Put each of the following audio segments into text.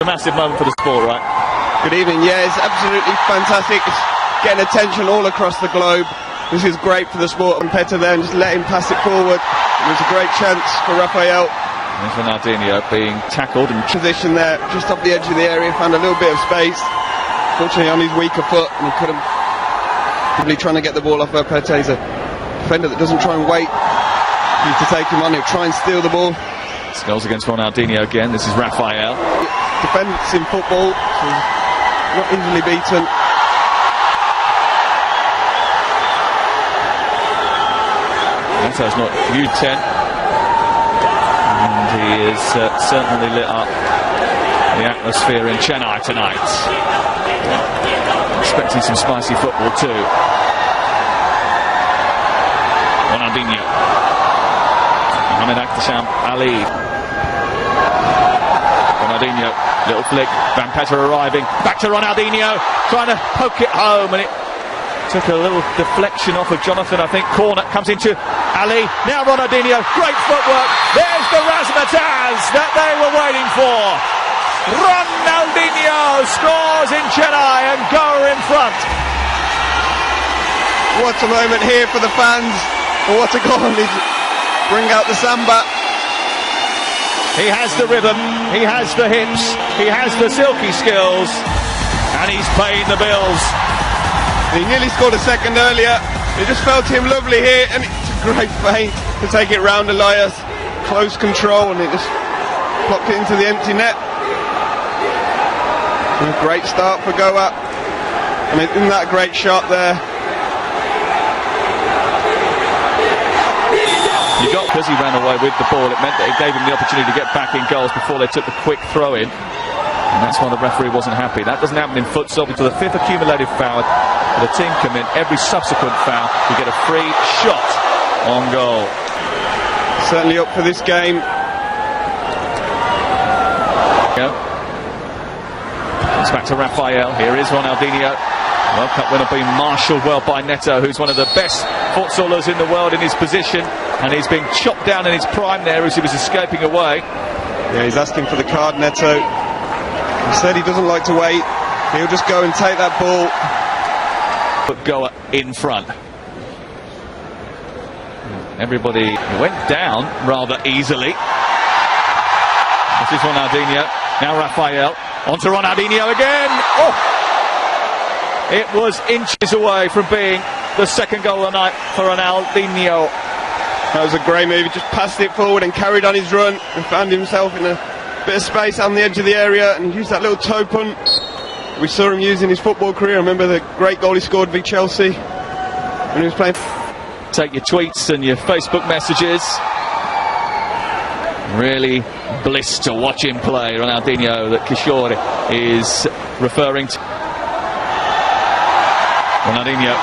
a massive moment for the sport, right? Good evening. Yeah, it's absolutely fantastic. It's getting attention all across the globe. This is great for the sport. And Petter there and just let him pass it forward. It was a great chance for Rafael. There's Ronaldinho being tackled and position there, just off the edge of the area, found a little bit of space. Fortunately on his weaker foot, and he couldn't. Really trying to get the ball off Petter. He's a defender that doesn't try and wait to take him on. He'll try and steal the ball. This goes against Ronaldinho again. This is Rafael. Defense in football, so not easily beaten. Netto's not U10, and he is certainly lit up the atmosphere in Chennai tonight. Expecting some spicy football too. Ronaldinho. Mohamed Akhtarsham Ali. Ronaldinho, little flick. Van Petter arriving. Back to Ronaldinho, trying to poke it home, and it took a little deflection off of Jonathan, I think. Corner comes into Ali. Now Ronaldinho, great footwork. There's the razzmatazz that they were waiting for. Ronaldinho scores in Chennai and Goa in front. What a moment here for the fans. What a goal. Bring out the samba. He has the rhythm, he has the hips, he has the silky skills, and he's paying the bills. He nearly scored a second earlier. It just fell to him lovely here, and it's a great feint to take it round Elias. Close control, and it just plopped it into the empty net. And a great start for Goa. I mean, isn't that a great shot there? You got, because he ran away with the ball, it meant that it gave him the opportunity to get back in goals before they took the quick throw in. And that's why the referee wasn't happy. That doesn't happen in futsal. To the fifth accumulated foul, the team commit every subsequent foul, you get a free shot on goal. Certainly up for this game. It's back to Rafael. Here is Ronaldinho. World Cup winner being marshalled well by Neto, who's one of the best futsalers in the world in his position, and he's being chopped down in his prime there as he was escaping away. Yeah, he's asking for the card, Neto. He said he doesn't like to wait. He'll just go and take that ball. But Goa in front. Everybody went down rather easily. This is Ronaldinho. Now Rafael. On to Ronaldinho again. Oh! It was inches away from being the second goal of the night for Ronaldinho. That was a great move. He just passed it forward and carried on his run and found himself in a bit of space on the edge of the area and used that little toe punt we saw him use in his football career. I remember the great goal he scored v Chelsea when he was playing. Take your tweets and your Facebook messages. Really bliss to watch him play. Ronaldinho, that Kishore is referring to. Ronaldinho,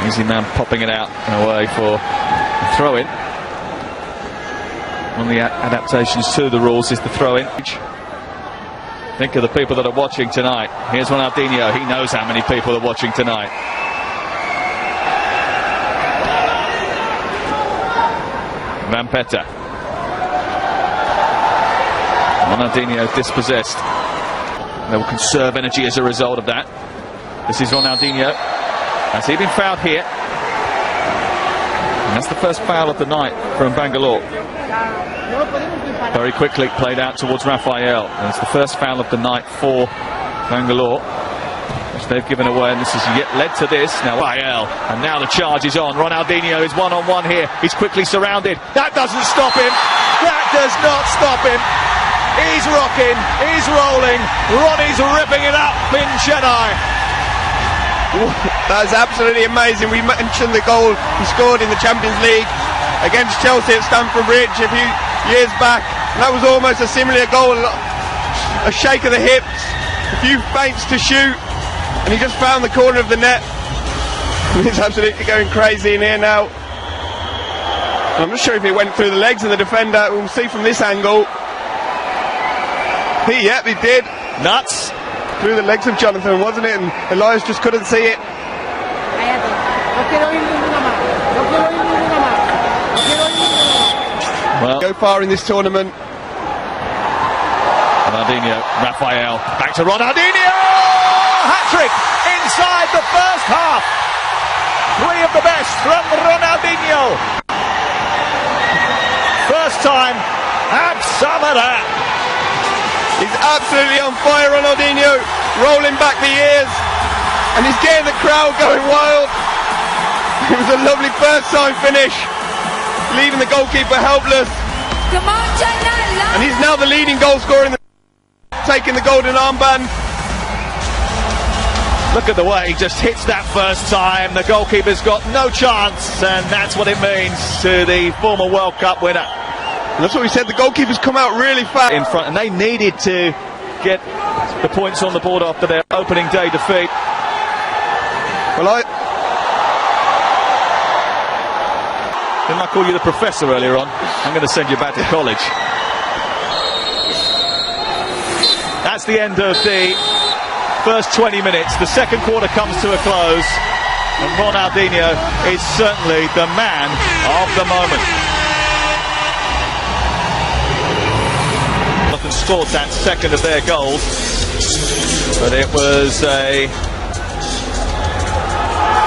easy man popping it out and away for a throw-in. One of the adaptations to the rules is the throw-in. Think of the people that are watching tonight. Here's Ronaldinho. He knows how many people are watching tonight. Van Petter. Ronaldinho dispossessed. They will conserve energy as a result of that. This is Ronaldinho. Has he been fouled here? And that's the first foul of the night from Bengaluru. Very quickly played out towards Rafael. And it's the first foul of the night for Bengaluru, which they've given away, and this has yet led to this. Now Rafael, and now the charge is on. Ronaldinho is one-on-one here. He's quickly surrounded. That doesn't stop him. That does not stop him. He's rocking, he's rolling. Ronnie's ripping it up in Chennai. That is absolutely amazing. We mentioned the goal he scored in the Champions League against Chelsea at Stamford Bridge a few years back. And that was almost a similar goal. A shake of the hips, a few feints to shoot, and he just found the corner of the net. He's absolutely going crazy in here now. I'm not sure if it went through the legs of the defender. We'll see from this angle. Yep, he did. Nuts. Through the legs of Jonathan, wasn't it? And Elias just couldn't see it. Well, go far in this tournament. Ronaldinho, Rafael, back to Ronaldinho! Hat-trick inside the first half. 3 of the best from Ronaldinho. First time, have some of that. He's absolutely on fire, Ronaldinho, rolling back the years, and he's getting the crowd going wild. It was a lovely first time finish, leaving the goalkeeper helpless. And he's now the leading goal scorer in the taking the golden armband. Look at the way he just hits that first time. The goalkeeper's got no chance, and that's what it means to the former World Cup winner. And that's what we said, the goalkeepers come out really fast in front, and they needed to get the points on the board after their opening day defeat. Well, didn't I call you the professor earlier on? I'm going to send you back to college. That's the end of the first 20 minutes. The second quarter comes to a close, and Ronaldinho is certainly the man of the moment. Scored that second of their goals, but it was a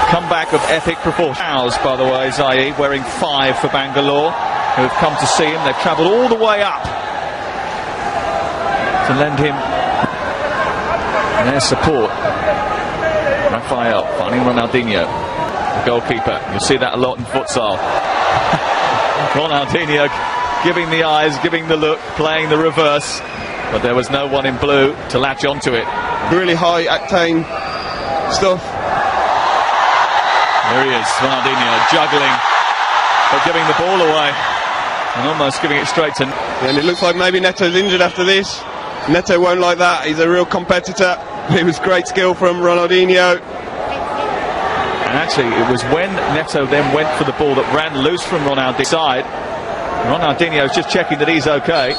comeback of epic proportions. By the way, Zayi wearing 5 for Bengaluru, who have come to see him. They've travelled all the way up to lend him their support. Rafael finding Ronaldinho, the goalkeeper. You'll see that a lot in futsal. Ronaldinho giving the eyes, giving the look, playing the reverse, but there was no one in blue to latch onto it. Really high octane stuff. There he is, Ronaldinho juggling, but giving the ball away and almost giving it straight to... And it looks like maybe Neto's injured after this. Neto won't like that, he's a real competitor. It was great skill from Ronaldinho. And actually it was when Neto then went for the ball that ran loose from Ronaldinho's side. Ronaldinho's just checking that he's okay,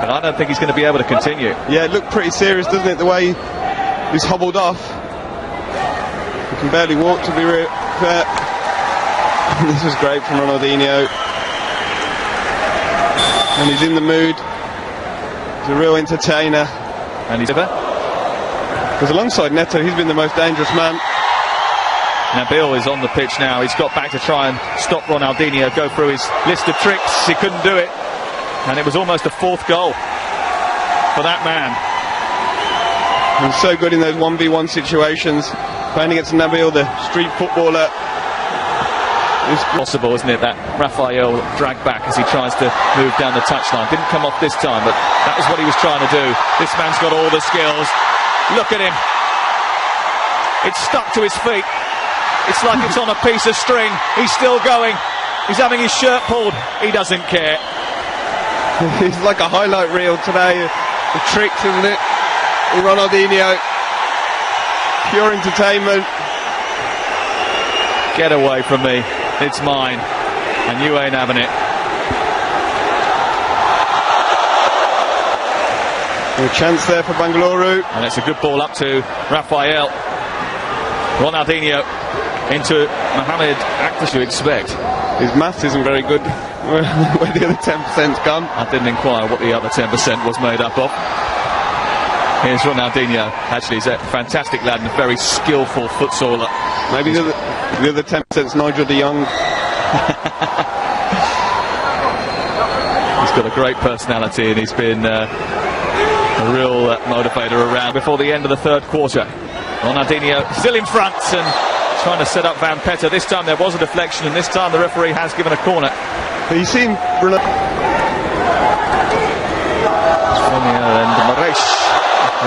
but I don't think he's going to be able to continue. Yeah, it looked pretty serious, doesn't it, the way he's hobbled off. He can barely walk, to be fair. This was great from Ronaldinho, and he's in the mood. He's a real entertainer, and he's because alongside Neto he's been the most dangerous man. Nabil is on the pitch now. He's got back to try and stop Ronaldinho, go through his list of tricks. He couldn't do it, and it was almost a 4th goal for that man. He's so good in those 1v1 situations, playing against Nabil, the street footballer. It's possible, isn't it, that Rafael dragged back as he tries to move down the touchline. Didn't come off this time, but that was what he was trying to do. This man's got all the skills. Look at him. It's stuck to his feet. It's like it's on a piece of string. He's still going. He's having his shirt pulled. He doesn't care. He's like a highlight reel today. The tricks, isn't it? Ronaldinho. Pure entertainment. Get away from me. It's mine. And you ain't having it. A chance there for Bengaluru. And it's a good ball up to Rafael. Ronaldinho into Mohamed Akhtar, you expect. His maths isn't very good. Where the other 10%'s gone. I didn't inquire what the other 10% was made up of. Here's Ronaldinho. Actually, he's a fantastic lad and a very skillful futsaler. Maybe the other 10%'s Nigel de Jong. He's got a great personality, and he's been a real motivator around. Before the end of the third quarter, Ronaldinho still in front and trying to set up Van Petter. This time there was a deflection, and this time the referee has given a corner. But you see and Maresh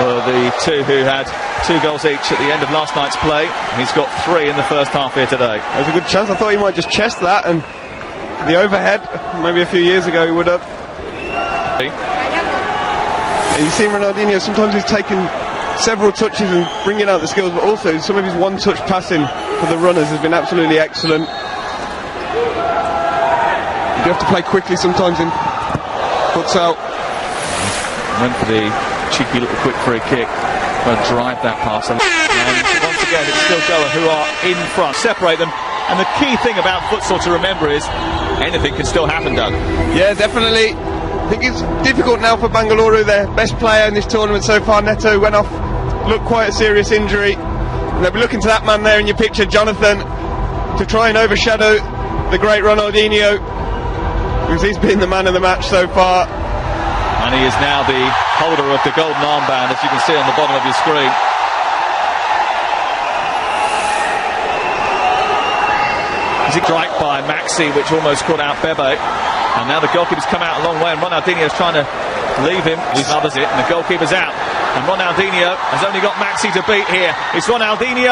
were the two who had 2 goals each at the end of last night's play. He's got 3 in the first half here today. There's a good chance. I thought he might just chest that, and the overhead, maybe a few years ago he would have. And you see Ronaldinho, sometimes he's taken several touches and bringing out the skills, but also some of his one-touch passing for the runners has been absolutely excellent. You have to play quickly sometimes in futsal. Went for the cheeky little quick free kick. Well, drive that pass. And once again, it's still Goa who are in front. Separate them. And the key thing about futsal to remember is anything can still happen, Doug. Yeah, definitely. I think it's difficult now for Bengaluru, their best player in this tournament so far. Neto went off, looked quite a serious injury. And they'll be looking to that man there in your picture, Jonathan, to try and overshadow the great Ronaldinho, because he's been the man of the match so far. And he is now the holder of the golden armband, as you can see on the bottom of your screen. He's strike by Maxi, which almost caught out Bebe. And now the goalkeeper's come out a long way, and Ronaldinho's trying to leave him. He smothers it, and the goalkeeper's out. And Ronaldinho has only got Maxi to beat here. It's Ronaldinho!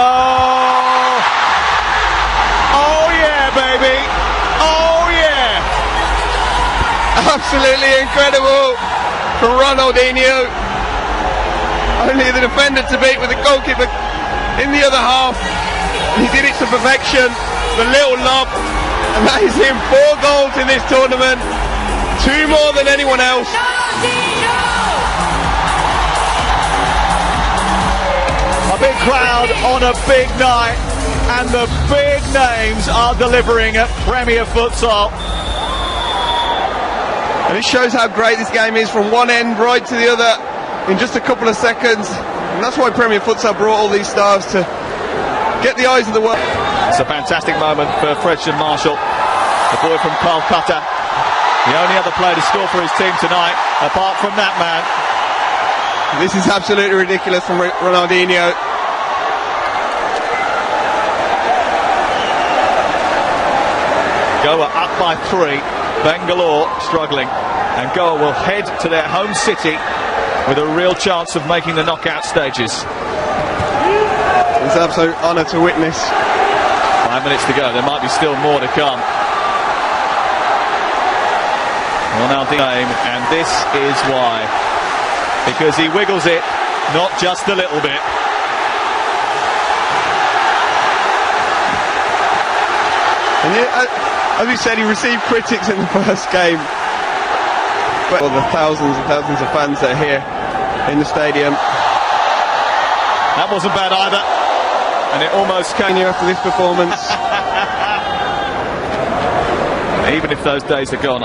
Oh yeah, baby! Oh yeah! Absolutely incredible from Ronaldinho. Only the defender to beat with the goalkeeper in the other half. He did it to perfection. The little lob, and that is him. 4 goals in this tournament, 2 more than anyone else. A big crowd on a big night, and the big names are delivering at Premier Futsal. And it shows how great this game is, from one end right to the other in just a couple of seconds. And that's why Premier Futsal brought all these stars to get the eyes of the world. It's a fantastic moment for Fredson Marshall, the boy from Kolkata. The only other player to score for his team tonight, apart from that man. This is absolutely ridiculous from Ronaldinho. Goa up by 3, Bengaluru struggling, and Goa will head to their home city with a real chance of making the knockout stages. It's an absolute honour to witness. 5 minutes to go, there might be still more to come. Ronaldinho, and this is why. Because he wiggles it, not just a little bit. And as we said, he received critics in the first game. But the thousands and thousands of fans that are here in the stadium. That wasn't bad either. And it almost came here after this performance. Even if those days are gone.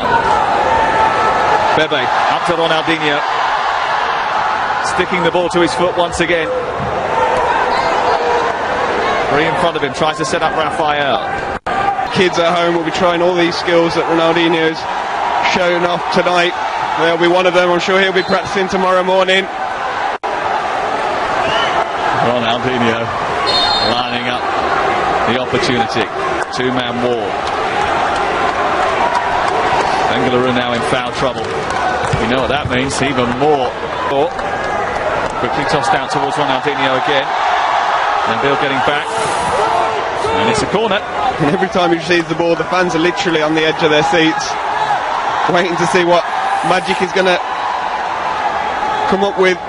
Bebe up to Ronaldinho, sticking the ball to his foot once again. 3 in front of him, tries to set up Raphael. Kids at home will be trying all these skills that Ronaldinho's shown off tonight. There'll be one of them, I'm sure he'll be practicing tomorrow morning. Ronaldinho lining up the opportunity. 2-man wall. Bengaluru now in foul trouble. We know what that means, even more. Quickly tossed out towards Ronaldinho again. Nabil getting back. And it's a corner. And every time he receives the ball, the fans are literally on the edge of their seats, waiting to see what magic is going to come up with.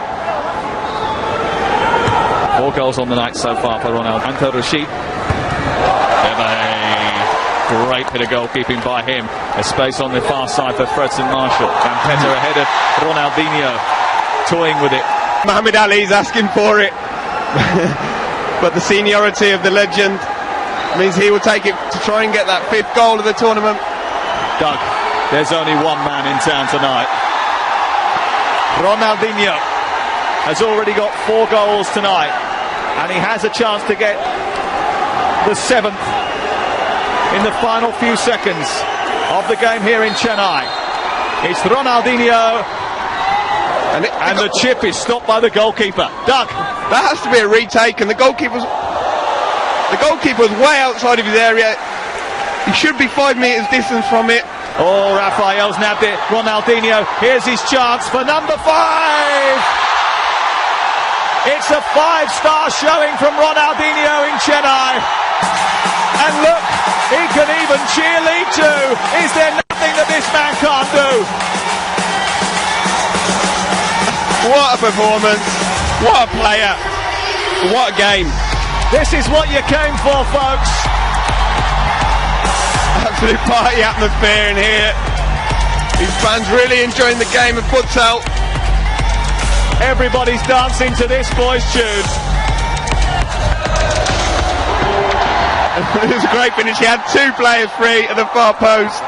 4 goals on the night so far for Ronaldo. Anto Rashid. Great bit of goalkeeping by him. A space on the far side for Fredson Marshall. And Petter ahead of Ronaldinho, toying with it. Muhammad Ali's asking for it. But the seniority of the legend means he will take it to try and get that 5th goal of the tournament. Doug, there's only one man in town tonight. Ronaldinho has already got 4 goals tonight, and he has a chance to get the 7th in the final few seconds of the game here in Chennai. It's Ronaldinho, and the chip is stopped by the goalkeeper. Doug, that has to be a retake, and the goalkeeper's way outside of his area. He should be 5 metres distance from it. Oh, Raphael's nabbed it. Ronaldinho, here's his chance for number 5. It's a 5-star showing from Ronaldinho in Chennai. And look, he can even cheerlead too. Is there nothing that this man can't do? What a performance. What a player. What a game. This is what you came for, folks. Absolute party atmosphere in here. These fans really enjoying the game of futsal. Everybody's dancing to this boy's tune. It was a great finish. He had 2 players free at the far post.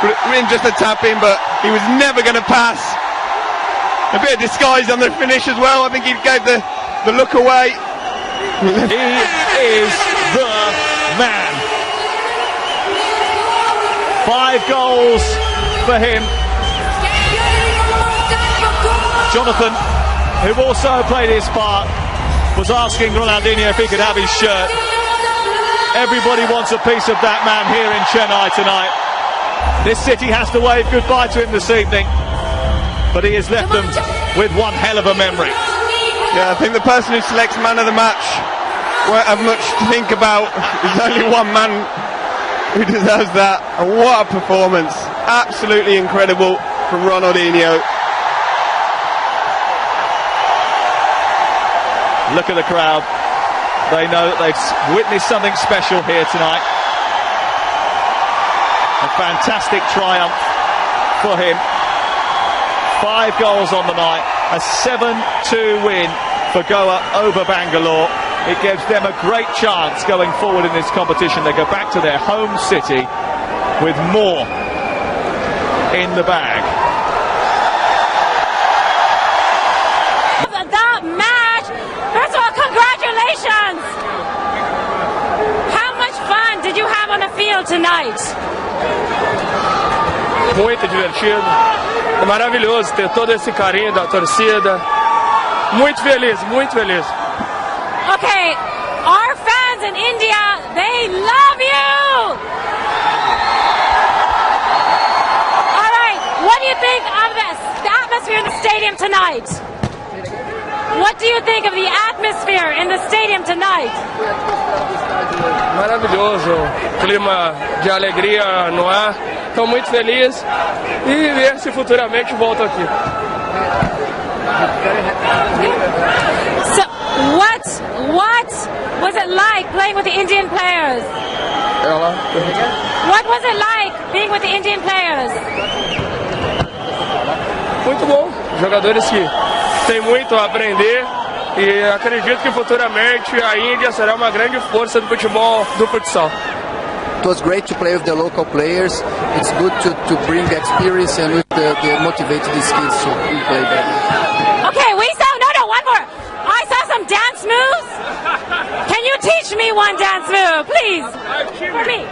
in just a tap in, but he was never going to pass. A bit of disguise on the finish as well. I think he gave the look away. He is the man. 5 goals for him. Jonathan, who also played his part, was asking Ronaldinho if he could have his shirt. Everybody wants a piece of that man here in Chennai tonight. This city has to wave goodbye to him this evening, but he has left them with one hell of a memory. Yeah, I think the person who selects man of the match won't have much to think about. There's only one man who deserves that, and what a performance. Absolutely incredible from Ronaldinho. Look at the crowd. They know that they've witnessed something special here tonight. A fantastic triumph for him. 5 goals on the night. A 7-2 win for Goa over Bengaluru. It gives them a great chance going forward in this competition. They go back to their home city with more in the bag. That match! First of all, congratulations! How much fun did you have on the field tonight? Muito divertido, é maravilhoso ter todo esse carinho da torcida. Muito feliz, muito feliz. Okay, our fans in India, they love you! All right, what do you think of the atmosphere in the stadium tonight? What do you think of the atmosphere in the stadium tonight? Maravilhoso, clima de alegria no ar. Estou muito feliz e ver se futuramente volto aqui. So, what was it like playing with the Indian players? What was it like being with the Indian players? Muito bom, jogadores que têm muito a aprender e acredito que futuramente a Índia será uma grande força do futebol do futsal. It was great to play with the local players. It's good to bring experience and with the motivate these kids to play better. Okay, one more. I saw some dance moves. Can you teach me one dance move, please? For me.